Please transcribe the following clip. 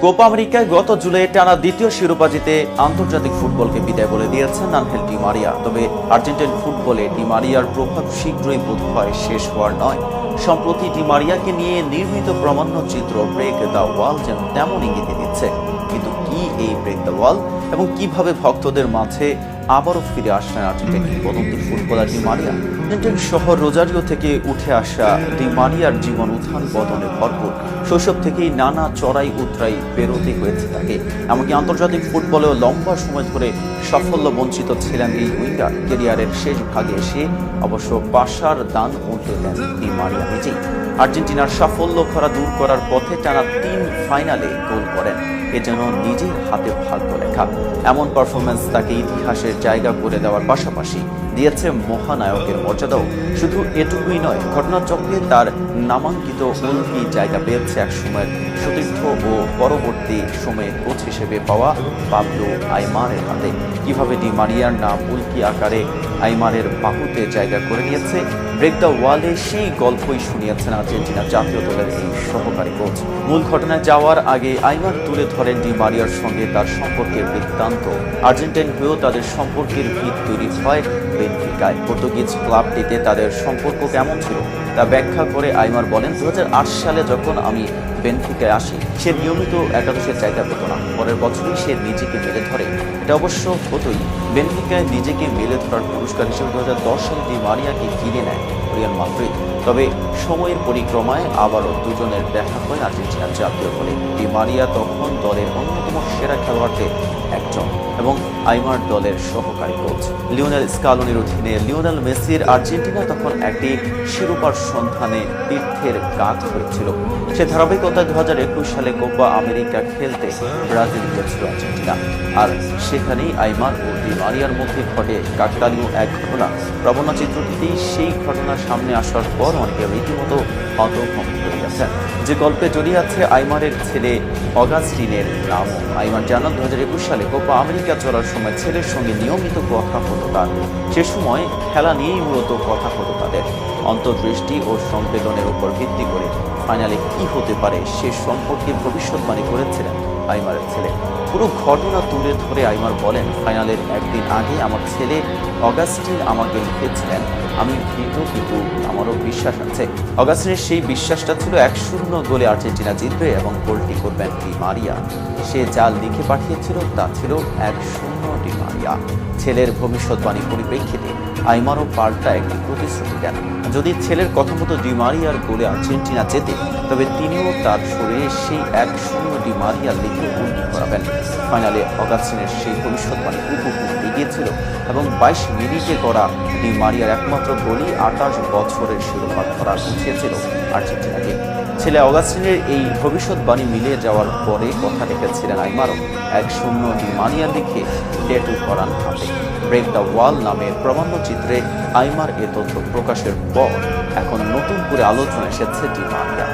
Copa আমেরিকায় গত জুলাই টানা দ্বিতীয় শিরোপা জিতে আন্তর্জাতিক ফুটবলকে বিদায় বলে দিয়েছেন আনহেল ডি মারিয়া। তবে আর্জেন্টাইন ফুটবলে ডি মারিয়ার প্রভাব শীঘ্রই বোধহয় শেষ হওয়ার নয়। সম্প্রতি ডি মারিয়াকে নিয়ে নির্মিত প্রামাণ্যচিত্র ব্রেক দ্য ওয়াল যেন তেমন ইঙ্গিত দিচ্ছে। কিন্তু কি এই ব্রেক দ্য ওয়াল এবং কিভাবে ভক্তদের মাঝে আবারও ফিরে আসলেন আর্জেন্টাইন কিংবদন্তি ফুটবলার ডি মারিয়া? আর্জেন্টাইন শহর রোজারিও থেকে উঠে আসা ডি মারিয়ার জীবন উত্থান পতনে ভরপুর। শৈশব থেকেই নানা চড়াই উতরাই পেরোতে হয়েছে তাকে। এমনকি আন্তর্জাতিক ফুটবলেও লম্বা সময় ধরে সাফল্য বঞ্চিত ছিলেন এই উইঙ্গার। কেরিয়ারের শেষ ভাগে এসে অবশ্য পাশার দান উল্টে দেন ডি মারিয়া নিজেই। আর্জেন্টিনার সাফল্য খরা দূর করার পথে টানা 3 ফাইনালে গোল করেন। এ যেন নিজের হাতে ভাগ্য লেখা। এমন পারফরমেন্স তাকে ইতিহাসের জায়গা করে দেওয়ার পাশাপাশি দিয়েছে মহানায়কের মর্যাদাও। শুধু এটুকুই নয়, ঘটনাচক্রে তার নামাঙ্কিত উল্কি জায়গা পেয়েছে এক সময়ের সতীর্থ ও পরবর্তী সময়ে কোচ হিসেবে পাওয়া পাবলো আইমারের হাতে। কিভাবে ডি মারিয়ার নাম উল্কি আকারে আইমারের বাহুতে জায়গা করে নিয়েছে, ব্রেক দ্য ওয়ালে সেই গল্পই শুনিয়েছেন আর্জেন্টিনা জাতীয় দলের এই সহকারী কোচ। মূল ঘটনায় যাওয়ার আগে আইমার তুলে ধরেন ডি মারিয়ার সঙ্গে তার সম্পর্কের বৃত্তান্ত। আর্জেন্টাইন হয়েও তাদের সম্পর্কের ভিত তৈরি হয় বেনফিকায়। পর্তুগিজ ক্লাবটিতে তাদের সম্পর্ক কেমন ছিল তা ব্যাখ্যা করে আইমার বলেন, 2008 সালে যখন আমি বেনফিকায় আসি, সে নিয়মিত একাদশের জায়গা পেত না। পরের বছরই সে নিজেকে মেলে ধরে। এটা অবশ্য হতোই। বেনফিকায় নিজেকে মেলে ধরার পুরস্কার হিসেবে 2010 সালে ডি মারিয়াকে কিনে নেয় রিয়াল মাদ্রিদ। তবে সময়ের পরিক্রমায় আবারও দুজনের দেখা হয় আর্জেন্টিনার জাতীয় দলে। ডি মারিয়া তখন দলের অন্যতম সেরা খেলোয়াড়দের একজন এবং আইমার দলের সহকারী কোচ। লিওনেল স্কালোনির অধীনে লিওনেল মেসির আর্জেন্টিনা তখন একটি শিরোপার সন্ধানে তীর্থের গাঁথ হয়েছিল। সে ধারাবাহিকতায় 2021 সালে কোপা আমেরিকা খেলতে ব্রাজিল গিয়েছিল আর্জেন্টিনা। আর সেখানেই আইমার ও ডি মারিয়ার মধ্যে ঘটে কাকতালীয় এক ঘটনা। প্রামাণ্যচিত্রটিতেই সেই ঘটনা সামনে আসার পর অনেকে রীতিমতো হতভম্ব হয়ে গেছেন। যে গল্পে জড়িয়ে আছে আইমারের ছেলে অগাস্টিনের নামও। আইমার জানান, 2021 সালে কোপা আমেরিকা চলার সময় ছেলের সঙ্গে নিয়মিত কথা হতো তার। সে সময় খেলা নিয়েই মূলত কথা হতো তাদের। অন্তর্দৃষ্টি ও সংবেদনের উপর ভিত্তি করে ফাইনালে কি হতে পারে সে সম্পর্কে ভবিষ্যৎবাণী করেছিলেন আইমারের ছেলে। পুরো ঘটনা তুলে ধরে আইমার বলেন, ফাইনালের একদিন আগে আমার ছেলে অগাস্টিন আমাকে লিখেছিলেন, আমি ভীত কিন্তু আমারও বিশ্বাস আছে। অগাস্টিনের সেই বিশ্বাসটা ছিল 1-0 গোলে আর্জেন্টিনা জিতবে এবং গোলটি করবেন ডি মারিয়া। সে যা লিখে পাঠিয়েছিল তা ছিল 1-0 ডি মারিয়া। ছেলের ভবিষ্যৎবাণী পরিপ্রেক্ষিতে আইমারও পাল্টা একটি প্রতিশ্রুতি দেন, যদি ছেলের কথা মতো ডি মারিয়ার গোলে আর্জেন্টিনা জেতে তবে তিনিও তার শরীরে সেই 1-0 ডি মারিয়া লিখে বন্দী করাবেন। ফাইনালে অগাস্টিনের সেই ভবিষ্যৎবাণী হুবহু এগিয়েছিল এবং 22 মিনিটে করা ডি মারিয়ার একমাত্র গোলই 28 বছরের শিরোপা ধরা উঠিয়েছিল আর্জেন্টিনাকে। ছেলে অগাস্টিনের এই ভবিষ্যৎবাণী মিলে যাওয়ার পরে কথা রেখেছিলেন আইমারও। 1-0 ডি মারিয়া লিখে ট্যাটু করান হাতে। ব্রেক দ্য ওয়াল নামের প্রামাণ্যচিত্রে আইমার এ তথ্য প্রকাশের পর এখন নতুন করে আলোচনা এসেছে ডি মারিয়া।